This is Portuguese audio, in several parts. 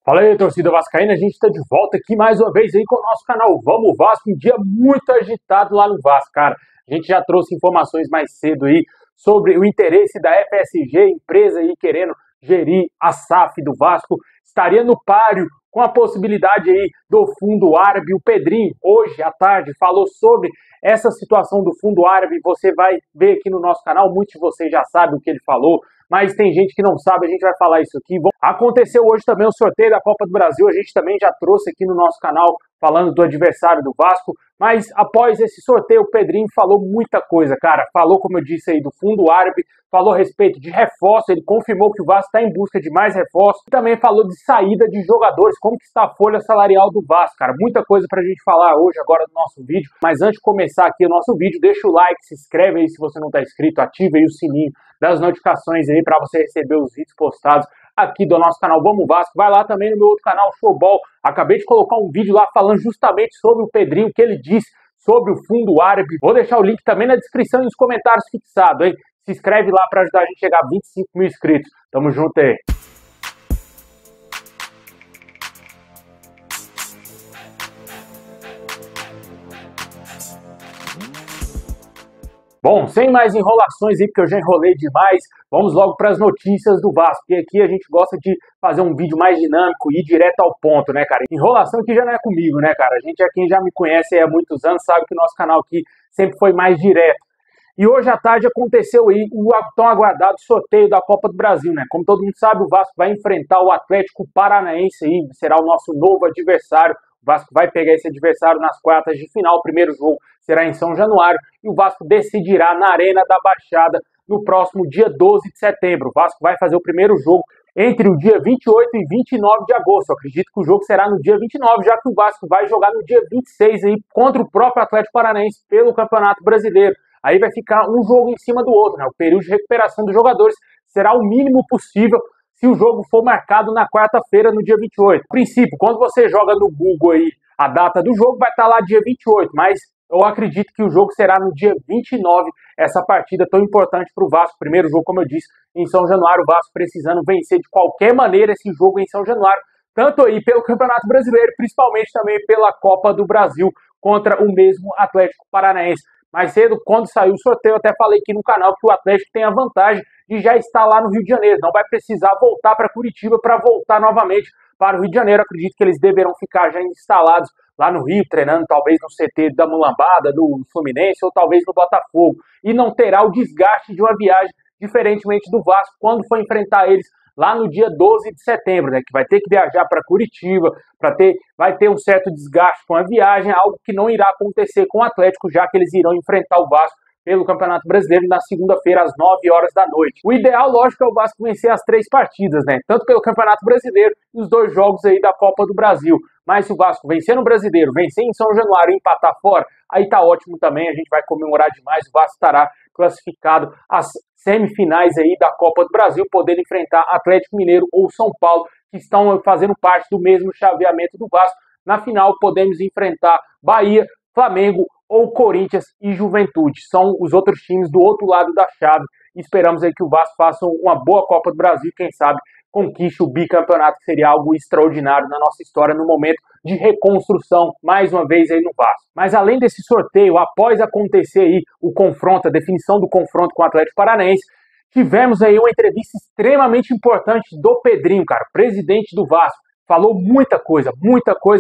Fala aí, torcida vascaína, a gente está de volta aqui mais uma vez aí com o nosso canal Vamos Vasco, um dia muito agitado lá no Vasco, cara. A gente já trouxe informações mais cedo aí sobre o interesse da FSG, empresa aí querendo gerir a SAF do Vasco, estaria no páreo com a possibilidade aí do fundo árabe. O Pedrinho, hoje à tarde, falou sobre essa situação do fundo árabe. Você vai ver aqui no nosso canal, muitos de vocês já sabem o que ele falou, mas tem gente que não sabe, a gente vai falar isso aqui. Aconteceu hoje também o sorteio da Copa do Brasil, a gente também já trouxe aqui no nosso canal falando do adversário do Vasco, mas após esse sorteio o Pedrinho falou muita coisa, cara. Falou, como eu disse aí, do fundo árabe, falou a respeito de reforço, ele confirmou que o Vasco está em busca de mais reforços, e também falou de saída de jogadores, como que está a folha salarial do Vasco, cara. Muita coisa pra gente falar hoje, agora no nosso vídeo, mas antes de começar aqui o nosso vídeo, deixa o like, se inscreve aí se você não está inscrito, ativa aí o sininho das notificações aí para você receber os vídeos postados aqui do nosso canal Vamos Vasco. Vai lá também no meu outro canal, Showball. Acabei de colocar um vídeo lá falando justamente sobre o Pedrinho, o que ele disse sobre o fundo árabe. Vou deixar o link também na descrição e nos comentários fixado, hein? Se inscreve lá para ajudar a gente a chegar a 25 mil inscritos. Tamo junto aí. Bom, sem mais enrolações aí, porque eu já enrolei demais, vamos logo para as notícias do Vasco, porque aqui a gente gosta de fazer um vídeo mais dinâmico e ir direto ao ponto, né, cara? Enrolação aqui já não é comigo, né, cara? A gente, quem já me conhece há muitos anos, sabe que o nosso canal aqui sempre foi mais direto. E hoje à tarde aconteceu aí o tão aguardado sorteio da Copa do Brasil, né? Como todo mundo sabe, o Vasco vai enfrentar o Atlético Paranaense aí, será o nosso novo adversário. O Vasco vai pegar esse adversário nas quartas de final. O primeiro jogo será em São Januário e o Vasco decidirá na Arena da Baixada no próximo dia 12 de setembro. O Vasco vai fazer o primeiro jogo entre o dia 28 e 29 de agosto. Eu acredito que o jogo será no dia 29, já que o Vasco vai jogar no dia 26 aí contra o próprio Atlético Paranaense pelo Campeonato Brasileiro. Aí vai ficar um jogo em cima do outro, né? O período de recuperação dos jogadores será o mínimo possível se o jogo for marcado na quarta-feira, no dia 28. A princípio, quando você joga no Google aí a data do jogo, vai estar lá dia 28, mas eu acredito que o jogo será no dia 29, essa partida tão importante para o Vasco. Primeiro jogo, como eu disse, em São Januário, o Vasco precisando vencer de qualquer maneira esse jogo em São Januário, tanto aí pelo Campeonato Brasileiro, principalmente também pela Copa do Brasil, contra o mesmo Atlético Paranaense. Mais cedo, quando saiu o sorteio, eu até falei aqui no canal que o Atlético tem a vantagem de já estar lá no Rio de Janeiro. Não vai precisar voltar para Curitiba para voltar novamente para o Rio de Janeiro. Acredito que eles deverão ficar já instalados lá no Rio, treinando talvez no CT da Mulambada, do Fluminense ou talvez no Botafogo. E não terá o desgaste de uma viagem, diferentemente do Vasco, quando for enfrentar eles lá no dia 12 de setembro, né, que vai ter que viajar para Curitiba, vai ter um certo desgaste com a viagem, algo que não irá acontecer com o Atlético, já que eles irão enfrentar o Vasco pelo Campeonato Brasileiro na segunda-feira, às 9 horas da noite. O ideal, lógico, é o Vasco vencer as 3 partidas, né, tanto pelo Campeonato Brasileiro e os 2 jogos aí da Copa do Brasil. Mas se o Vasco vencer no Brasileiro, vencer em São Januário e empatar fora, aí tá ótimo também, a gente vai comemorar demais, o Vasco estará classificado às semifinais aí da Copa do Brasil, podendo enfrentar Atlético Mineiro ou São Paulo, que estão fazendo parte do mesmo chaveamento do Vasco. Na final, podemos enfrentar Bahia, Flamengo ou Corinthians e Juventude. São os outros times do outro lado da chave. Esperamos aí que o Vasco faça uma boa Copa do Brasil, quem sabe conquiste o bicampeonato, que seria algo extraordinário na nossa história no momento de reconstrução, mais uma vez aí no Vasco. Mas além desse sorteio, após acontecer aí o confronto, a definição do confronto com o Atlético Paranaense, tivemos aí uma entrevista extremamente importante do Pedrinho, cara, presidente do Vasco. Falou muita coisa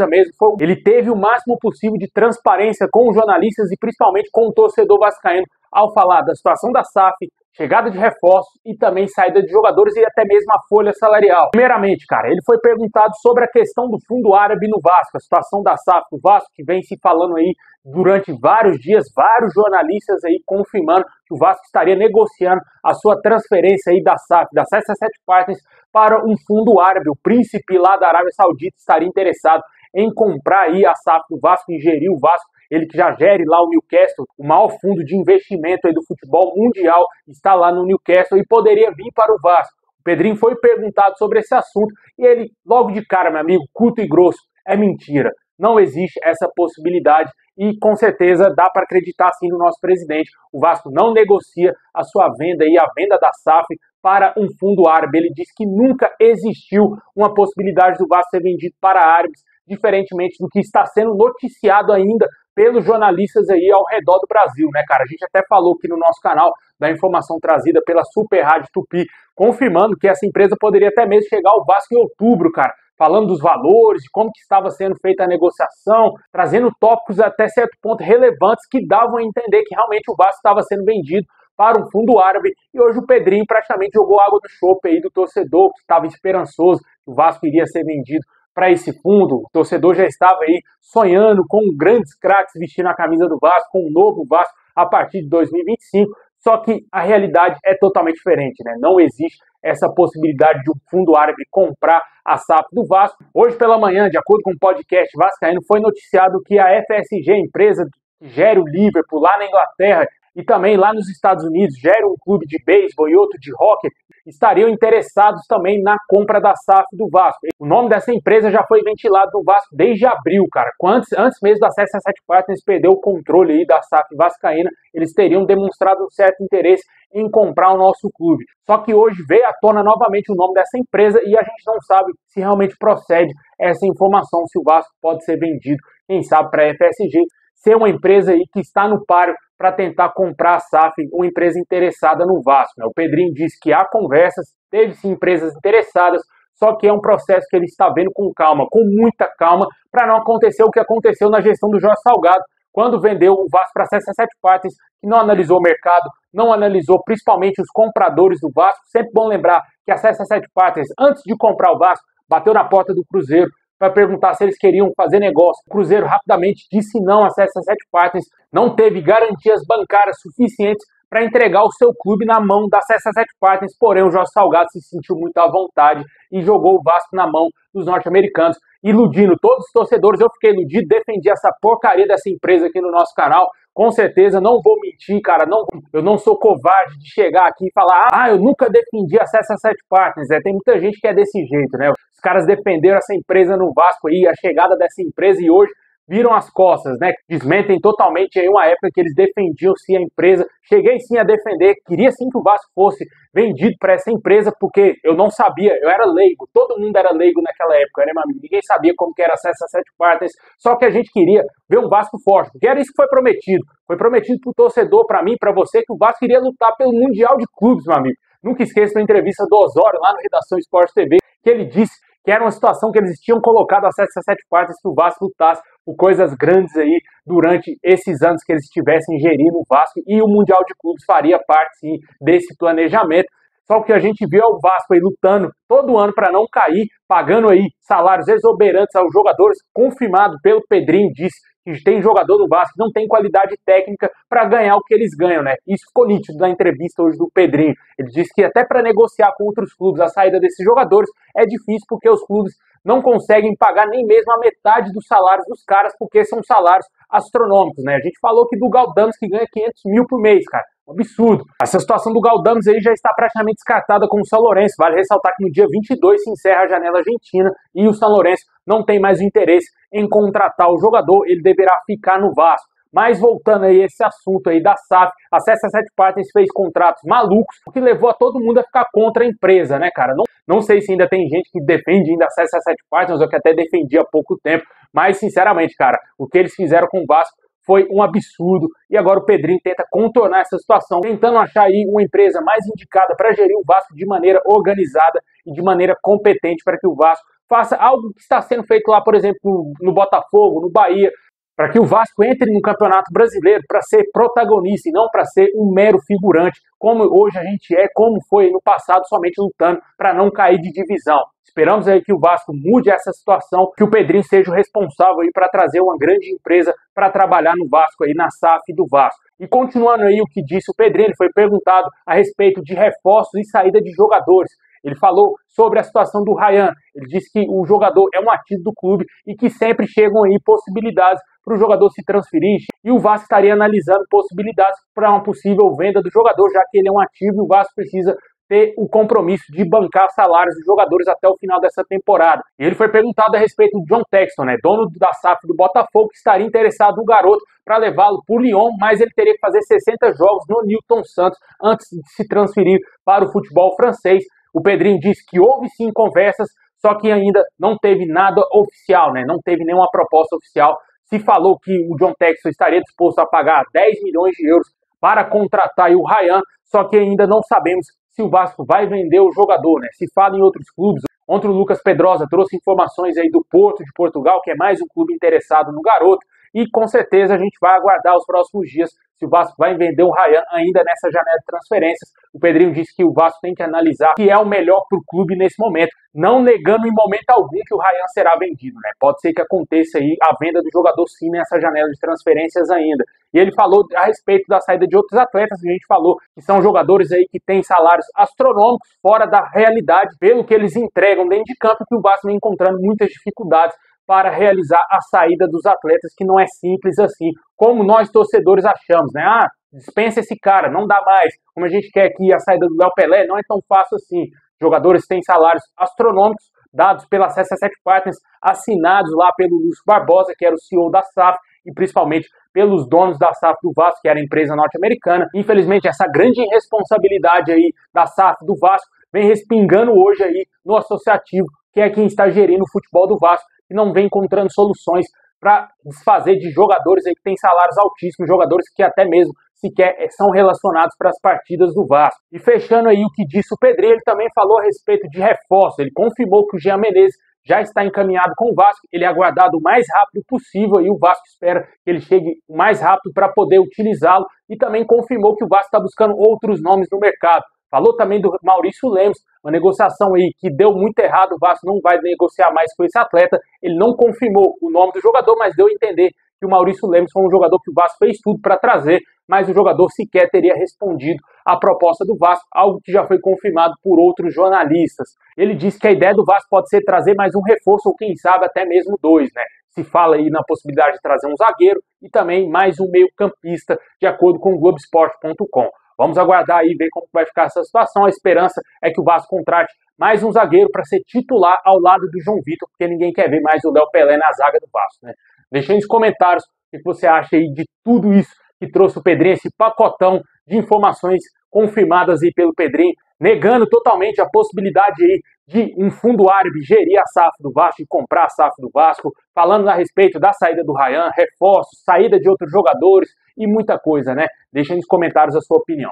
mesmo. Ele teve o máximo possível de transparência com os jornalistas e principalmente com o torcedor vascaíno ao falar da situação da SAF, chegada de reforços e também saída de jogadores e até mesmo a folha salarial. Primeiramente, cara, ele foi perguntado sobre a questão do fundo árabe no Vasco, a situação da SAF do Vasco, que vem se falando aí durante vários dias, vários jornalistas aí confirmando que o Vasco estaria negociando a sua transferência aí da SAF, da SS7 Partners, para um fundo árabe. O príncipe lá da Arábia Saudita estaria interessado em comprar aí a SAF do Vasco, em gerir o Vasco. Ele que já gere lá o Newcastle, o maior fundo de investimento aí do futebol mundial, está lá no Newcastle e poderia vir para o Vasco. O Pedrinho foi perguntado sobre esse assunto e ele, logo de cara, meu amigo, curto e grosso, é mentira. Não existe essa possibilidade e com certeza dá para acreditar sim no nosso presidente. O Vasco não negocia a sua venda e a venda da SAF para um fundo árabe. Ele disse que nunca existiu uma possibilidade do Vasco ser vendido para árabes, diferentemente do que está sendo noticiado ainda pelos jornalistas aí ao redor do Brasil, né, cara? A gente até falou aqui no nosso canal da informação trazida pela Super Rádio Tupi, confirmando que essa empresa poderia até mesmo chegar ao Vasco em outubro, cara, falando dos valores, de como que estava sendo feita a negociação, trazendo tópicos até certo ponto relevantes que davam a entender que realmente o Vasco estava sendo vendido para um fundo árabe. E hoje o Pedrinho praticamente jogou água no chope aí do torcedor, que estava esperançoso que o Vasco iria ser vendido para esse fundo. O torcedor já estava aí sonhando com grandes craques vestindo a camisa do Vasco, com um novo Vasco a partir de 2025, só que a realidade é totalmente diferente, né? Não existe essa possibilidade de um fundo árabe comprar a SAF do Vasco. Hoje pela manhã, de acordo com o podcast vascaíno, foi noticiado que a FSG, empresa que gera o Liverpool lá na Inglaterra e também lá nos Estados Unidos, gera um clube de beisebol e outro de hóquei, estariam interessados também na compra da SAF do Vasco. O nome dessa empresa já foi ventilado no Vasco desde abril, cara. Antes mesmo da CSA7 Partners perder o controle aí da SAF vascaína, eles teriam demonstrado um certo interesse em comprar o nosso clube. Só que hoje veio à tona novamente o nome dessa empresa e a gente não sabe se realmente procede essa informação, se o Vasco pode ser vendido, quem sabe, para a FSG, ser uma empresa aí que está no páreo para tentar comprar a SAF, uma empresa interessada no Vasco, né? O Pedrinho disse que há conversas, teve sim empresas interessadas, só que é um processo que ele está vendo com calma, com muita calma, para não acontecer o que aconteceu na gestão do Jorge Salgado, quando vendeu o Vasco para a CSA7 Partners, que não analisou o mercado, não analisou principalmente os compradores do Vasco. Sempre bom lembrar que a CSA7 Partners, antes de comprar o Vasco, bateu na porta do Cruzeiro para perguntar se eles queriam fazer negócio. O Cruzeiro rapidamente disse não a CSA7 Partners, não teve garantias bancárias suficientes para entregar o seu clube na mão da CSA7 Partners, porém o Jorge Salgado se sentiu muito à vontade e jogou o Vasco na mão dos norte-americanos, iludindo todos os torcedores. Eu fiquei iludido, defendi essa porcaria dessa empresa aqui no nosso canal. Com certeza, não vou mentir, cara, eu não sou covarde de chegar aqui e falar eu nunca defendi a CSA7 Partners, tem muita gente que é desse jeito, né? Os caras defenderam essa empresa no Vasco aí, a chegada dessa empresa, e hoje viram as costas, né? Desmentem totalmente aí uma época que eles defendiam sim a empresa. Cheguei sim a defender, queria sim que o Vasco fosse vendido para essa empresa, porque eu não sabia, eu era leigo, todo mundo era leigo naquela época, né, meu amigo? Ninguém sabia como que era a CSA7 Partners, só que a gente queria ver um Vasco forte, porque era isso que foi prometido. Foi prometido pro torcedor, para mim, para você, que o Vasco iria lutar pelo Mundial de Clubes, meu amigo. Nunca esqueça da entrevista do Osório lá no Redação Esporte TV, que ele disse que era uma situação que eles tinham colocado a CSA7 Partners que o Vasco lutasse por coisas grandes aí durante esses anos que eles estivessem gerindo o Vasco, e o Mundial de Clubes faria parte sim desse planejamento. Só que a gente viu o Vasco aí lutando todo ano para não cair, pagando aí salários exorbitantes aos jogadores, confirmado pelo Pedrinho, disse que tem jogador no Vasco que não tem qualidade técnica para ganhar o que eles ganham, né? Isso ficou nítido na entrevista hoje do Pedrinho. Ele disse que até para negociar com outros clubes a saída desses jogadores é difícil, porque os clubes não conseguem pagar nem mesmo a metade dos salários dos caras, porque são salários astronômicos, né? A gente falou que do Galdames, que ganha 500 mil por mês, cara. Um absurdo. Essa situação do Galdames aí já está praticamente descartada com o São Lourenço. Vale ressaltar que no dia 22 se encerra a janela argentina e o São Lourenço não tem mais interesse em contratar o jogador, ele deverá ficar no Vasco. Mas voltando aí a esse assunto aí da SAF, a CSA7 Partners fez contratos malucos, o que levou a todo mundo a ficar contra a empresa, né, cara? Não sei se ainda tem gente que defende ainda a CSA7 Partners, ou que até defendia há pouco tempo, mas sinceramente, cara, o que eles fizeram com o Vasco foi um absurdo, e agora o Pedrinho tenta contornar essa situação, tentando achar aí uma empresa mais indicada para gerir o Vasco de maneira organizada e de maneira competente, para que o Vasco faça algo que está sendo feito lá, por exemplo, no Botafogo, no Bahia, para que o Vasco entre no Campeonato Brasileiro para ser protagonista e não para ser um mero figurante, como hoje a gente como foi no passado, somente lutando para não cair de divisão. Esperamos aí que o Vasco mude essa situação, que o Pedrinho seja o responsável aí para trazer uma grande empresa para trabalhar no Vasco aí, na SAF do Vasco. E continuando aí o que disse o Pedrinho, ele foi perguntado a respeito de reforços e saída de jogadores. Ele falou sobre a situação do Ryan. Ele disse que o jogador é um ativo do clube e que sempre chegam aí possibilidades para o jogador se transferir. E o Vasco estaria analisando possibilidades para uma possível venda do jogador, já que ele é um ativo e o Vasco precisa ter o compromisso de bancar salários dos jogadores até o final dessa temporada. E ele foi perguntado a respeito do John Textor, né, dono da SAF do Botafogo, que estaria interessado no garoto para levá-lo para o Lyon, mas ele teria que fazer 60 jogos no Nilton Santos antes de se transferir para o futebol francês. O Pedrinho disse que houve sim conversas, só que ainda não teve nada oficial, né, não teve nenhuma proposta oficial. Se falou que o John Textor estaria disposto a pagar 10 milhões de euros para contratar o Ryan, só que ainda não sabemos se o Vasco vai vender o jogador, né? Se fala em outros clubes. Ontem o Lucas Pedrosa trouxe informações aí do Porto de Portugal, que é mais um clube interessado no garoto, e com certeza a gente vai aguardar os próximos dias se o Vasco vai vender o Ryan ainda nessa janela de transferências. O Pedrinho disse que o Vasco tem que analisar o que é o melhor para o clube nesse momento, não negando em momento algum que o Ryan será vendido, né? Pode ser que aconteça aí a venda do jogador sim nessa janela de transferências ainda. E ele falou a respeito da saída de outros atletas, que a gente falou, que são jogadores aí que têm salários astronômicos fora da realidade, pelo que eles entregam dentro de campo, que o Vasco vem encontrando muitas dificuldades para realizar a saída dos atletas, que não é simples assim, como nós torcedores achamos, né? Ah, dispensa esse cara, não dá mais. Como a gente quer que a saída do Léo Pelé, não é tão fácil assim. Jogadores têm salários astronômicos, dados pela CC7 Partners, assinados lá pelo Lúcio Barbosa, que era o CEO da SAF, e principalmente pelos donos da SAF do Vasco, que era a empresa norte-americana. Infelizmente, essa grande irresponsabilidade aí da SAF do Vasco vem respingando hoje aí no associativo, que é quem está gerindo o futebol do Vasco, e não vem encontrando soluções para desfazer de jogadores aí que têm salários altíssimos, jogadores que até mesmo sequer são relacionados para as partidas do Vasco. E fechando aí o que disse o Pedrinho, ele também falou a respeito de reforço. Ele confirmou que o Jean Menezes já está encaminhado com o Vasco, ele é aguardado o mais rápido possível e o Vasco espera que ele chegue o mais rápido para poder utilizá-lo, e também confirmou que o Vasco está buscando outros nomes no mercado. Falou também do Maurício Lemos, uma negociação aí que deu muito errado, o Vasco não vai negociar mais com esse atleta. Ele não confirmou o nome do jogador, mas deu a entender que o Maurício Lemos foi um jogador que o Vasco fez tudo para trazer, mas o jogador sequer teria respondido à proposta do Vasco, algo que já foi confirmado por outros jornalistas. Ele disse que a ideia do Vasco pode ser trazer mais um reforço, ou quem sabe até mesmo dois, né? Se fala aí na possibilidade de trazer um zagueiro e também mais um meio-campista, de acordo com o Globoesporte.com. Vamos aguardar aí, ver como vai ficar essa situação. A esperança é que o Vasco contrate mais um zagueiro para ser titular ao lado do João Vitor, porque ninguém quer ver mais o Léo Pelé na zaga do Vasco, né? Deixa aí nos comentários o que você acha aí de tudo isso que trouxe o Pedrinho, esse pacotão de informações confirmadas aí pelo Pedrinho, negando totalmente a possibilidade aí de um fundo árabe gerir a SAF do Vasco e comprar a SAF do Vasco, falando a respeito da saída do Ryan, reforços, saída de outros jogadores e muita coisa, né? Deixa nos comentários a sua opinião.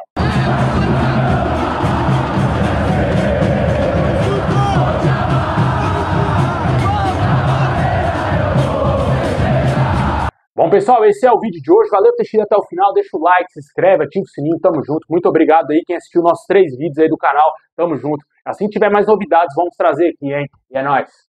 Bom, pessoal, esse é o vídeo de hoje. Valeu por ter chegado até o final. Deixa o like, se inscreve, ativa o sininho. Tamo junto. Muito obrigado aí quem assistiu nossos 3 vídeos aí do canal. Tamo junto. Assim que tiver mais novidades, vamos trazer aqui, hein? E é nóis.